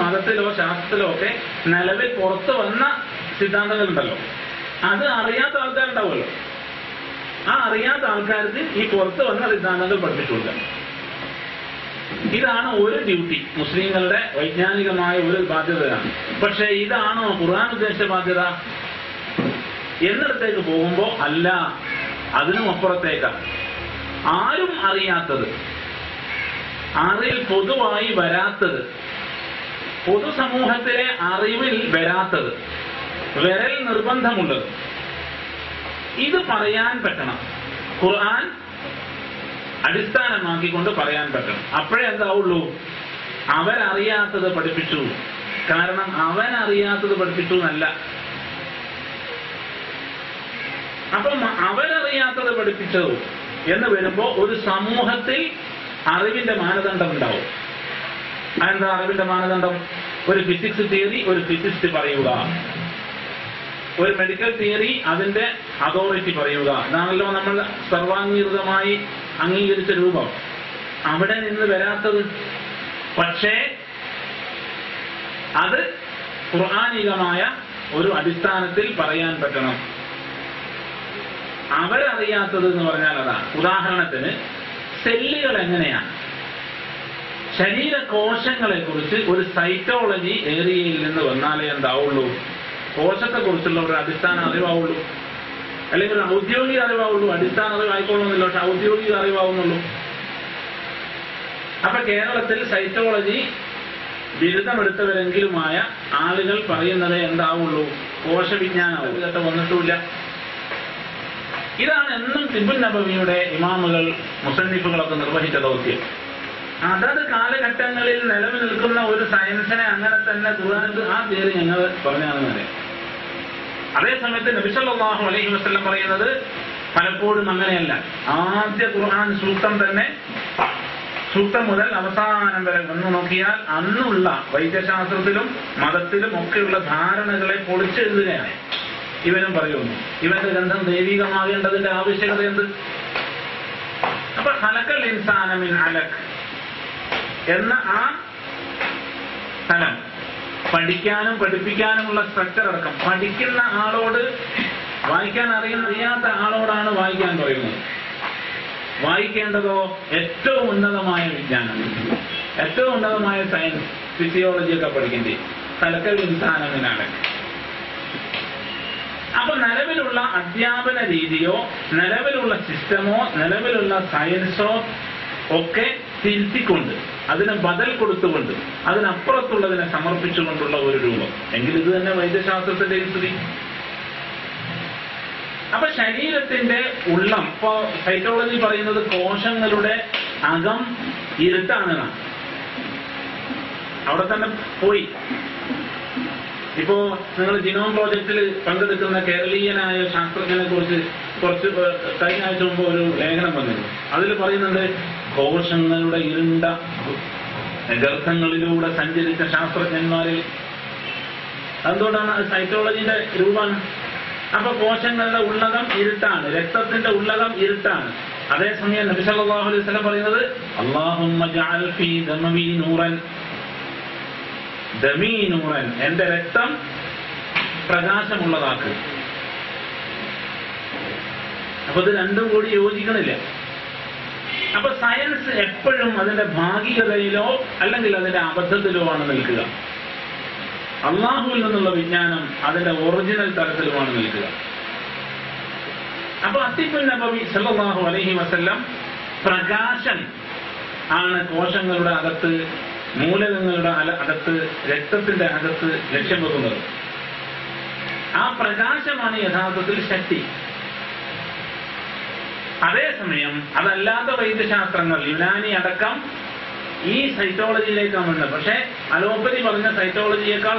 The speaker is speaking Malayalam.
മതത്തിലോ ശാസ്ത്രത്തിലോ ഒക്കെ നിലവിൽ പുറത്തു വന്ന സിദ്ധാന്തങ്ങളുണ്ടല്ലോ, അത് അറിയാത്ത ആൾക്കാരുണ്ടാവുമല്ലോ. ആ അറിയാത്ത ആൾക്കാർക്ക് ഈ പുറത്തു വന്ന സിദ്ധാന്തങ്ങൾ പഠിപ്പിച്ചു കൊടുക്കുക. ഇതാണ് ഒരു ഡ്യൂട്ടി, മുസ്ലിങ്ങളുടെ വൈജ്ഞാനികമായ ഒരു ബാധ്യതയാണ്. പക്ഷെ ഇതാണോ ഖുർആൻ ഉദ്ദേശിച്ച ബാധ്യത എന്നിടത്തേക്ക് പോകുമ്പോ അല്ല, അതിനും അപ്പുറത്തേക്കാണ്. ആരും അറിയാത്തത്, അറിവിൽ പൊതുവായി വരാത്തത്, പൊതുസമൂഹത്തിലെ അറിവിൽ വരാത്തത്, വരൽ നിർബന്ധമുള്ളത്, ഇത് പറയാൻ പറ്റണം. ഖുർആൻ അടിസ്ഥാനമാക്കിക്കൊണ്ട് പറയാൻ പറ്റണം. അപ്പോഴേ എന്താവുള്ളൂ, അവരറിയാത്തത് പഠിപ്പിച്ചു. കാരണം അവനറിയാത്തത് പഠിപ്പിച്ചു എന്നല്ല. അപ്പം അവരറിയാത്തത് പഠിപ്പിച്ചു എന്ന് വരുമ്പോ ഒരു സമൂഹത്തിൽ അറിവിന്റെ മാനദണ്ഡം ഉണ്ടാവും. അതെന്താ അറിവിന്റെ മാനദണ്ഡം? ഒരു ഫിസിക്സ് തിയറി ഒരു ഫിസിസ്റ്റ് പറയുക, ഒരു മെഡിക്കൽ തിയറി അതിന്റെ അതോറിറ്റി പറയുക. ഇതാണല്ലോ നമ്മൾ സർവാംഗീകൃതമായി അംഗീകരിച്ച രൂപം. അവിടെ നിന്ന് വരാത്തത്, പക്ഷേ അത് ഖുർആനികമായ ഒരു അടിസ്ഥാനത്തിൽ പറയാൻ പറ്റണം. അവരറിയാത്തത് എന്ന് പറഞ്ഞാൽ അതാണ്. ഉദാഹരണത്തിന് സെല്ലുകൾ എങ്ങനെയാണ്, ശരീരകോശങ്ങളെ കുറിച്ച് ഒരു സൈക്കോളജി ഏരിയയിൽ നിന്ന് വന്നാലേ എന്താവുള്ളൂ, കോശത്തെ കുറിച്ചുള്ള ഒരു അടിസ്ഥാന അറിവാവുള്ളൂ. അല്ലെങ്കിൽ ഒരു ഔദ്യോഗിക അറിവാവുള്ളൂ. അടിസ്ഥാന അറിവായിക്കൊള്ളുന്നില്ല, പക്ഷെ ഔദ്യോഗിക അറിവാവുന്നുള്ളൂ. അപ്പൊ കേരളത്തിൽ സൈക്കോളജി ബിരുദമെടുത്തവരെങ്കിലുമായ ആളുകൾ പറയുന്നതേ എന്താവുള്ളൂ, കോശവിജ്ഞാനം ഇതൊക്കെ വന്നിട്ടുമില്ല. ഇതാണ് എന്നും തിബുൻ നബവിയുടെ ഇമാമുകൾ മുസന്നിഫുകളൊക്കെ നിർവഹിച്ച ദൗത്യം. അതത് കാലഘട്ടങ്ങളിൽ നിലവിൽ നിൽക്കുന്ന ഒരു സയൻസിനെ അങ്ങനെ തന്നെ ഖുർആനിൽ ആ പേര് ഞങ്ങൾ പറഞ്ഞാണെന്നല്ലേ. അതേസമയത്ത് നബി സല്ലല്ലാഹു അലൈഹി വസല്ലം പറയുന്നത് പലപ്പോഴും അങ്ങനെയല്ല. ആദ്യ ഖുർആൻ സൂക്തം തന്നെ, സൂക്തം മുതൽ അവസാനം വരെ വന്നു നോക്കിയാൽ അന്നുള്ള വൈദ്യശാസ്ത്രത്തിലും മതത്തിലും ഒക്കെയുള്ള ധാരണകളെ പൊളിച്ചെഴുതുകയാണ്. ഇവനും പറയുന്നു ഇവന്റെ ഗന്ധം ദൈവികമാകേണ്ടതിന്റെ ആവശ്യകത എന്ത്? അപ്പൊ ഖലഖൽ ഇൻസാന മിൻ അലഖ് എന്ന ആ സ്ഥലം പഠിക്കാനും പഠിപ്പിക്കാനുമുള്ള സ്ട്രക്ചർ അടക്കം പഠിക്കുന്ന ആളോട്, വായിക്കാൻ അറിയാത്ത ആളോടാണ് വായിക്കാൻ പറയുന്നത്. വായിക്കേണ്ടതോ ഏറ്റവും ഉന്നതമായ വിജ്ഞാനം, ഏറ്റവും ഉന്നതമായ സയൻസ്, ഫിസിയോളജിയൊക്കെ പഠിക്കേണ്ടി ഖലഖൽ ഇൻസാന മിൻ അലഖ്. അപ്പൊ നിലവിലുള്ള അധ്യാപന രീതിയോ നിലവിലുള്ള സിസ്റ്റമോ നിലവിലുള്ള സയൻസോ ഒക്കെ തിരുത്തിക്കൊണ്ട്, അതിന് ബദൽ കൊടുത്തുകൊണ്ട്, അതിനപ്പുറത്തുള്ളതിനെ സമർപ്പിച്ചുകൊണ്ടുള്ള ഒരു രൂപം എങ്കിൽ ഇത് തന്നെ വൈദ്യശാസ്ത്രത്തിന്റെ സ്ഥിതി. അപ്പൊ ശരീരത്തിന്റെ ഉള്ളം, ഇപ്പോ സൈക്കോളജി പറയുന്നത് കോശങ്ങളുടെ അകം ഇരുട്ടാണെന്നാണ്. അവിടെ തന്നെ പോയി. ഇപ്പോ നിങ്ങൾ ജിനോം പ്രോജക്റ്റിൽ പങ്കെടുക്കുന്ന കേരളീയനായ ശാസ്ത്രജ്ഞനെ കുറിച്ച് കുറച്ച് കഴിഞ്ഞ ആഴ്ച മുമ്പ് ഒരു ലേഖനം വന്നിരുന്നു. അതിൽ പറയുന്നുണ്ട് കോശങ്ങളുടെ ഇരുണ്ട ഗർത്തങ്ങളിലൂടെ സഞ്ചരിച്ച ശാസ്ത്രജ്ഞന്മാരിൽ. എന്തുകൊണ്ടാണ്? അത് സൈക്കോളജിന്റെ രൂപമാണ്. അപ്പൊ കോശങ്ങളുടെ ഉള്ളകം ഇരുട്ടാണ്, രക്തത്തിന്റെ ഉള്ളകം ഇരുട്ടാണ്. അതേസമയം നബി സല്ലല്ലാഹു അലൈഹി വസല്ലം പറയുന്നത് അല്ലാഹുമ്മ ജഅൽ ഫീ ദമി നൂറൻ, ദമീ നൂറൻ, എന്റെ രക്തം പ്രകാശമുള്ളതാക്ക്. അപ്പൊ ഇത് രണ്ടും കൂടി യോജിക്കണില്ല. അപ്പൊ സയൻസ് എപ്പോഴും അതിന്റെ ഭാഗികതയിലോ അല്ലെങ്കിൽ അതിന്റെ അബദ്ധത്തിലോ ആണ് നിൽക്കുക. അള്ളാഹുവിൽ നിന്നുള്ള വിജ്ഞാനം അതിന്റെ ഒറിജിനൽ തലത്തിലുമാണ് നിൽക്കുക. അപ്പൊ അത്തിബുൻ നബവി സല്ലല്ലാഹു അലൈഹി വസല്ലം പ്രകാശം ആണ് കോശങ്ങളുടെ അകത്ത്, മൂലകങ്ങളുടെ അകത്ത്, രക്തത്തിന്റെ അകത്ത് ലക്ഷ്യം വെക്കുന്നത്. ആ പ്രകാശമാണ് യഥാർത്ഥത്തിൽ ശക്തി. അതേസമയം അതല്ലാത്ത വൈദ്യശാസ്ത്രങ്ങൾ, യുനാനി അടക്കം ഈ സൈക്കോളജിയിലേക്കാണ് വരുന്നത്. പക്ഷെ അലോപ്പതി പറഞ്ഞ സൈക്കോളജിയേക്കാൾ